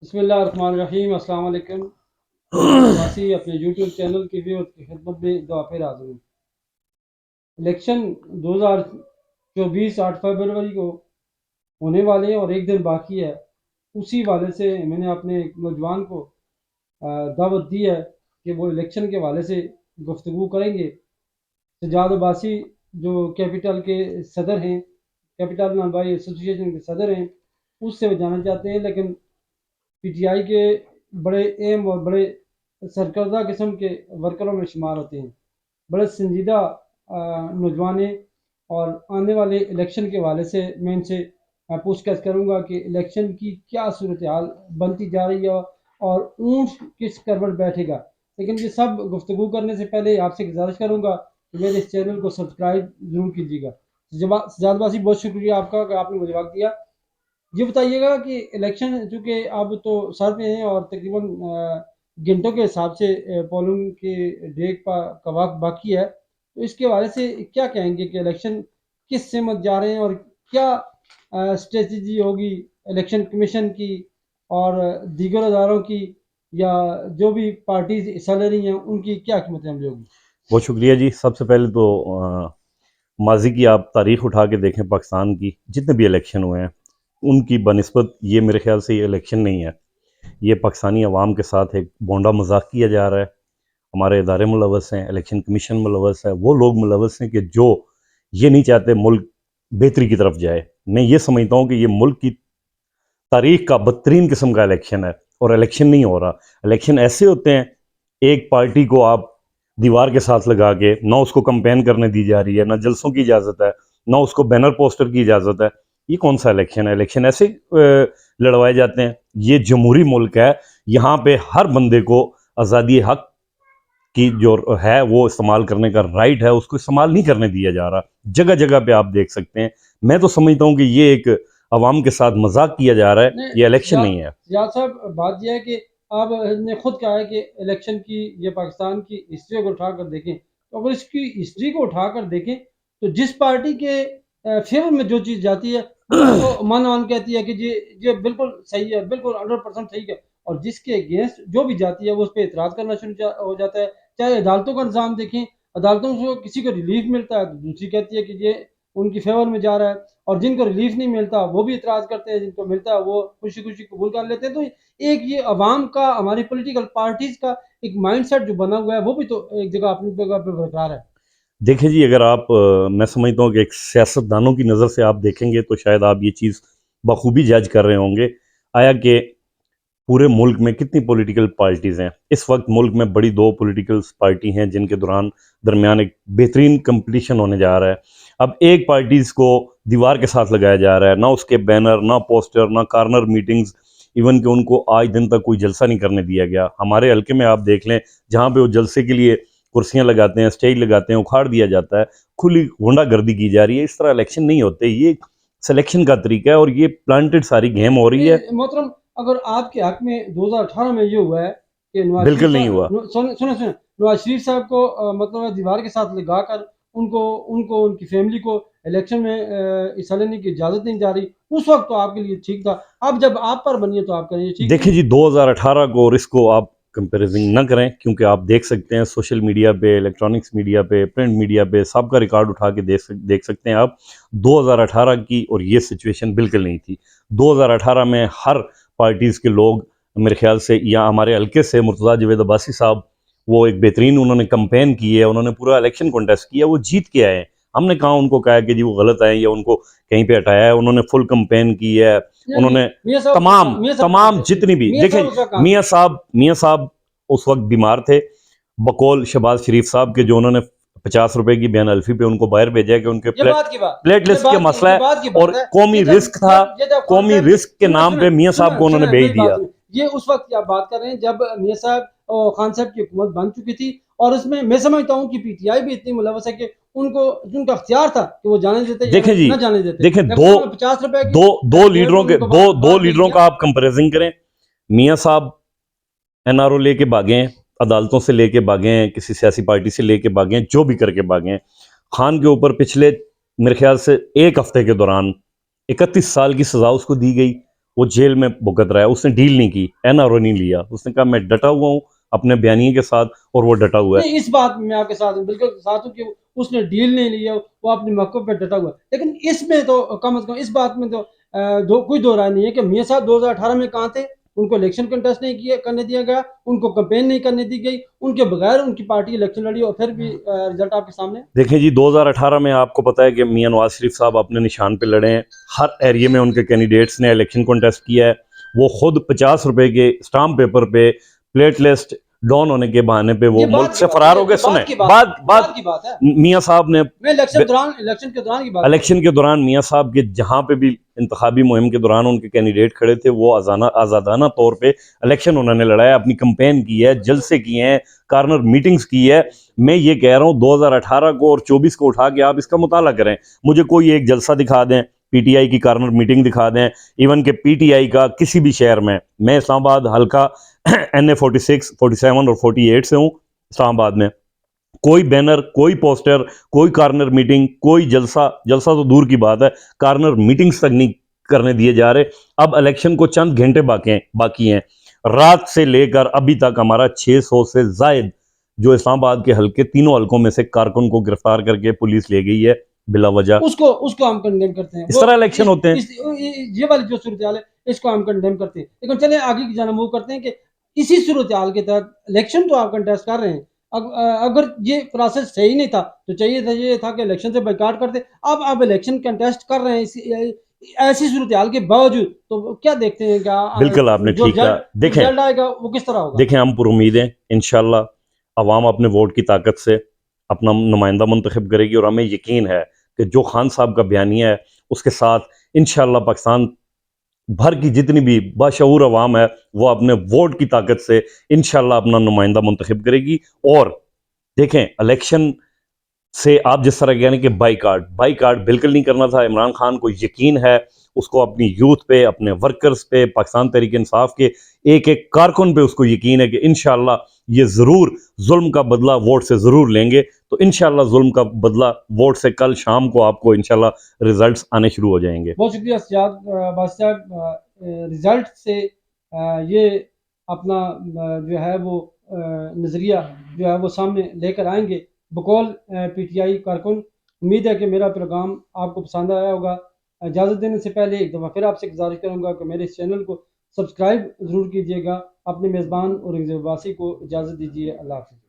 बिस्मिल्लाहिर्रहमानिर्रहीम। अस्सलाम वालेकुम। वासी अपने यूट्यूब चैनल की व्यूअर्स की खिदमत में दुआ फिर हाजिर हूँ। इलेक्शन 2024 8 फरवरी को होने वाले हैं और एक दिन बाकी है। उसी वाले से मैंने अपने एक नौजवान को दावत दी है कि वो इलेक्शन के वाले से गुफ्तगू करेंगे। सजाद अब्बासी जो कैपिटल के सदर हैं, कैपिटल नलवाई एसोसिएशन के सदर हैं, उससे वो जानना चाहते हैं। लेकिन पीटीआई के बड़े एम और बड़े सरकर्दा किस्म के वर्करों में शुमार होते हैं। बड़े संजीदा नौजवान हैं और आने वाले इलेक्शन के हवाले से मैं इनसे पूछताछ करूंगा कि इलेक्शन की क्या सूरत हाल बनती जा रही है और ऊँट किस करवट बैठेगा। लेकिन ये सब गुफ्तगू करने से पहले आपसे गुजारिश करूंगा कि मेरे इस चैनल को सब्सक्राइब ज़रूर कीजिएगा। सजादबासी, बहुत शुक्रिया आपका कि आपने मुझे वक्त दिया। ये बताइएगा कि इलेक्शन चूँकि अब तो सर पे हैं और तकरीबन घंटों के हिसाब से पोलिंग के डेट का वक्त बाकी है, तो इसके हवाले से क्या कहेंगे कि इलेक्शन किस सिमत जा रहे हैं और क्या स्ट्रेटजी होगी इलेक्शन कमीशन की और दीगर अदारों की, या जो भी पार्टीज हिस्सा ले रही हैं उनकी क्या कीमत अमली होगी? बहुत शुक्रिया जी। सबसे पहले तो माजी की आप तारीख उठा के देखें, पाकिस्तान की जितने भी इलेक्शन हुए हैं उनकी बनिस्बत ये मेरे ख्याल से ये इलेक्शन नहीं है। ये पाकिस्तानी अवाम के साथ एक बोंडा मजाक किया जा रहा है। हमारे इदारे मुलवस हैं, इलेक्शन कमीशन मुलवस है, वो लोग मुलवस हैं कि जो ये नहीं चाहते मुल्क बेहतरी की तरफ जाए। मैं ये समझता हूँ कि ये मुल्क की तारीख का बदतरीन किस्म का इलेक्शन है और इलेक्शन नहीं हो रहा। इलेक्शन ऐसे होते हैं, एक पार्टी को आप दीवार के साथ लगा के ना उसको कंपेन करने दी जा रही है, ना जलसों की इजाज़त है, ना उसको बैनर पोस्टर की इजाज़त है। ये कौन सा इलेक्शन है? इलेक्शन ऐसे लड़वाए जाते हैं। ये जमहूरी मुल्क है, यहाँ पे हर बंदे को आज़ादी हक की जो है वो इस्तेमाल करने का राइट है, उसको इस्तेमाल नहीं करने दिया जा रहा। जगह जगह पे आप देख सकते हैं। मैं तो समझता हूँ कि ये एक अवाम के साथ मजाक किया जा रहा है, नहीं, ये इलेक्शन नहीं है। सियाद साहब, बात यह है कि आप ने खुद कहा है कि इलेक्शन की, ये पाकिस्तान की हिस्ट्री को उठाकर देखें, तो अगर इसकी हिस्ट्री को उठाकर देखें तो जिस पार्टी के फेवर में जो चीज़ जाती है वो उसको मन मान कहती है कि ये बिल्कुल सही है, बिल्कुल 100% सही है। और जिसके अगेंस्ट जो भी जाती है वो उस पर एतराज़ करना हो जाता है। चाहे अदालतों का निज़ाम देखें, अदालतों से किसी को रिलीफ मिलता है तो दूसरी कहती है कि ये उनकी फेवर में जा रहा है, और जिनको रिलीफ नहीं मिलता वो भी इतराज़ करते हैं, जिनको मिलता है वो खुशी खुशी कबूल कर लेते हैं। तो एक ये अवाम का, हमारी पॉलिटिकल पार्टीज का एक माइंडसेट जो बना हुआ है वो भी तो एक जगह अपनी जगह पे बरकरार है। देखिए जी, अगर आप मैं समझता हूँ कि एक सियासतदानों की नज़र से आप देखेंगे तो शायद आप ये चीज़ बखूबी जज कर रहे होंगे। आया कि पूरे मुल्क में कितनी पॉलिटिकल पार्टीज़ हैं? इस वक्त मुल्क में बड़ी दो पॉलिटिकल पार्टी हैं जिनके दरमियान एक बेहतरीन कंपटीशन होने जा रहा है। अब एक पार्टीज़ को दीवार के साथ लगाया जा रहा है, ना उसके बैनर, ना पोस्टर, ना कार्नर मीटिंग्स, इवन कि उनको आज दिन तक कोई जलसा नहीं करने दिया गया। हमारे हल्के में आप देख लें, जहाँ पे वो जलसे के लिए कुर्सियाँ लगाते हैं, स्टेज लगाते हैं, उखाड़ दिया जाता है, खुली गुंडागर्दी की जा रही है। इस तरह इलेक्शन नहीं होते। ये सिलेक्शन का तरीका है और ये प्लांटेड सारी गेम हो रही है। मोहतरम, अगर आपके हक में 2018 में ये हुआ है कि नवाज शरीफ बिल्कुल नहीं हुआ। साहब, सुने सुने सुने, नवाज शरीफ साहब को मतलब है दीवार के साथ लगाकर उनको उनको उनकी फैमिली को इलेक्शन में हिस्सा लेने की इजाज़त नहीं जा रही, उस वक्त तो आपके लिए ठीक था। अब जब आप पर बनी है तो आपका ये ठीक देखिए नहीं जी, 2018 को और इसको आप कंपैरिजन न करें, क्योंकि आप देख सकते हैं सोशल मीडिया पे, इलेक्ट्रॉनिक्स मीडिया पे, प्रिंट मीडिया पे सबका रिकॉर्ड उठा के देख सकते हैं आप। 2018 की और ये सिचुएशन बिल्कुल नहीं थी। 2018 में हर पार्टीज़ के लोग मेरे ख्याल से, या हमारे हल्के से मुर्तज़ा जावेद अब्बासी साहब, वो एक बेहतरीन उन्होंने कंपेन की है, उन्होंने पूरा इलेक्शन कॉन्टेस्ट किया, वो जीत के आए हैं। हमने कहा उनको कहा कि जी वो गलत आए या उनको कहीं पे हटाया है। उन्होंने फुल कंपेन की है। है। उन्होंने मियाँ साहब उसका तमाम काम, मियाँ साहब तमाम जितनी भी, मियाँ देखें, साहब उसका काम था। मियाँ साहब उस वक्त बीमार थे, बकौल शहबाज शरीफ साहब के, जो उन्होंने 50 रुपए की बयान अल्फी पे उनको बाहर भेजा है कि उनके ये बात की बात प्लेट ये लिस्ट के बात की मसला ये है। बात की और बात है। कौमी ये जब रिस्क था, जब ये जब खान कौमी साहब, रिस्क के सुने नाम सुने पे मियाँ साहब सुने को उन्होंने सुने भेज मेरी बात दिया। सुने, ये उस वक्त की आप बात कर रहे हैं जब मियाँ साहब और खान साहब की हुकूमत बन चुकी थी, और उसमें मैं समझता हूँ कि पीटीआई भी इतनी मुलवस है कि उनको, जिनका अख्तियार था कि वो जाने देते या देखें जी, न जाने देते, देखें, जब दो उन्होंने 50 रुपए की दो दो डेढ़ लीडरों पर के उनको दो दो बाहर भेज लीडरों दिया। का आप कंपैरिजन करें। मियाँ साहब एनआरओ लेके भागे हैं, अदालतों से लेके भागे हैं, किसी सियासी पार्टी से लेके भागे हैं, जो भी करके भागे हैं। खान के ऊपर पिछले मेरे ख्याल से एक हफ्ते के दौरान 31 साल की सजा उसको दी गई। वो जेल में भुगत रहा है, उसने डील नहीं की, एनआरओ नहीं लिया, उसने कहा मैं डटा हुआ हूँ अपने बयानिए के साथ, और वो डटा हुआ है। नहीं, इस बात में मैं आपके साथ हूं, बिल्कुल साथ हूं कि उसने डील नहीं लिया, वो अपने मौके पे डटा हुआ है। लेकिन इसमें तो कम से कम इस बात में तो कोई दो राय नहीं है कि मियां साहब 2018 में कहाँ थे। उनको इलेक्शन कंटेस्ट नहीं किया करने दिया गया, उनको कैंपेन नहीं करने दी गई, उनके बगैर उनकी पार्टी इलेक्शन लड़ी और फिर भी रिजल्ट आपके सामने है। देखें जी, 2018 में आपको पता है कि मियां नवाज शरीफ साहब अपने निशान पे लड़े हैं, हर एरिया में उनके कैंडिडेट्स ने इलेक्शन कॉन्टेस्ट किया है। वो खुद 50 रुपए के स्टाम्प पेपर पे प्लेट लिस्ट डाउन होने के बहाने पे वो ये मुल्क बात की से बात है, फरार हो गए। ये सुने बात की बात बात है, बात बात की बात है। मियां साहब ने मैं इलेक्शन के दौरान की बात कर रहा इलेक्शन के दौरान मियां साहब के जहां पे भी इंतखाबी मुहिम के दौरान उनके कैंडिडेट खड़े थे, वो आज़ादाना तौर पे इलेक्शन उन्होंने लड़ाया, अपनी कंपेन की है, जलसे किए हैं, कार्नर मीटिंग्स की है। मैं ये कह रहा हूँ 2018 को और 24 को उठा के आप इसका मुताला करें, मुझे कोई एक जलसा दिखा दें, पीटीआई की कार्नर मीटिंग दिखा दें, इवन के पीटीआई का किसी भी शहर में। मैं इस्लामाबाद हल्का NA 46, 47 और 48 से हूँ इस्लामाबाद में। कोई बैनर, कोई पोस्टर, कोई कार्नर मीटिंग, कोई जलसा, जलसा तो दूर की बात है, कार्नर मीटिंग्स तक नहीं करने दिए जा रहे। अब इलेक्शन को चंद घंटे बाकी हैं। रात से लेकर अभी तक हमारा 600 से जायद जो इस्लामाबाद के हल्के, तीनों हल्कों में से कारकुन को गिरफ्तार करके पुलिस ले गई है बिला वजह। उसको उसको हम कंडेम करते हैं। इस वो तरह इलेक्शन होते हैं। ये वाली जो सूरत हाल है, इसको हम कंडेम करते हैं। लेकिन चले आगे की जाना मूव करते हैं कि इसी सूरत हाल के तहत इलेक्शन तो आप कंटेस्ट कर रहे हैं। अगर ये प्रोसेस सही नहीं था तो ये था कि इलेक्शन से बाइकाट करते। अब आप इलेक्शन कंटेस्ट कर रहे हैं ऐसी सूरत हाल के बावजूद, तो क्या देखते हैं क्या बिल्कुल आपने जो ठीक कहा। देखें रिजल्ट आएगा वो किस तरह होगा? देखें हम पर उम्मीद हैं इंशाल्लाह अवाम अपने वोट की ताकत से अपना नुमाइंदा मुंतखब करेगी, और हमें यकीन है कि जो खान साहब का बयानिया है उसके साथ इंशाल्लाह पाकिस्तान भर की जितनी भी बाशऊर अवाम है वो अपने वोट की ताकत से इंशाल्लाह अपना नुमाइंदा मुंतखब करेगी। और देखें इलेक्शन से आप जिस तरह कह रहे हैं कि बाईकाट बिल्कुल नहीं करना था। इमरान खान को यकीन है, उसको अपनी यूथ पे, अपने वर्कर्स पे, पाकिस्तान तहरीक इंसाफ के एक एक कारकुन पे उसको यकीन है कि इंशाल्लाह ये ज़रूर जुल्म का बदला वोट से ज़रूर लेंगे। तो इंशाल्लाह जुल्म का बदला वोट से कल शाम को आपको इंशाल्लाह रिजल्ट्स आने शुरू हो जाएंगे। बहुत शुक्रिया सजाद बादशाह। रिजल्ट से ये अपना जो है वो नज़रिया जो है वो सामने लेकर आएंगे बकौल पीटीआई कारकुन। उम्मीद है कि मेरा प्रोग्राम आपको पसंद आया होगा। इजाज़त देने से पहले एक दफ़ा फिर आपसे गुजारिश करूँगा कि मेरे इस चैनल को सब्सक्राइब ज़रूर कीजिएगा। अपने मेज़बान और वासी को इजाज़त दीजिए। अल्लाह हाफ़िज़।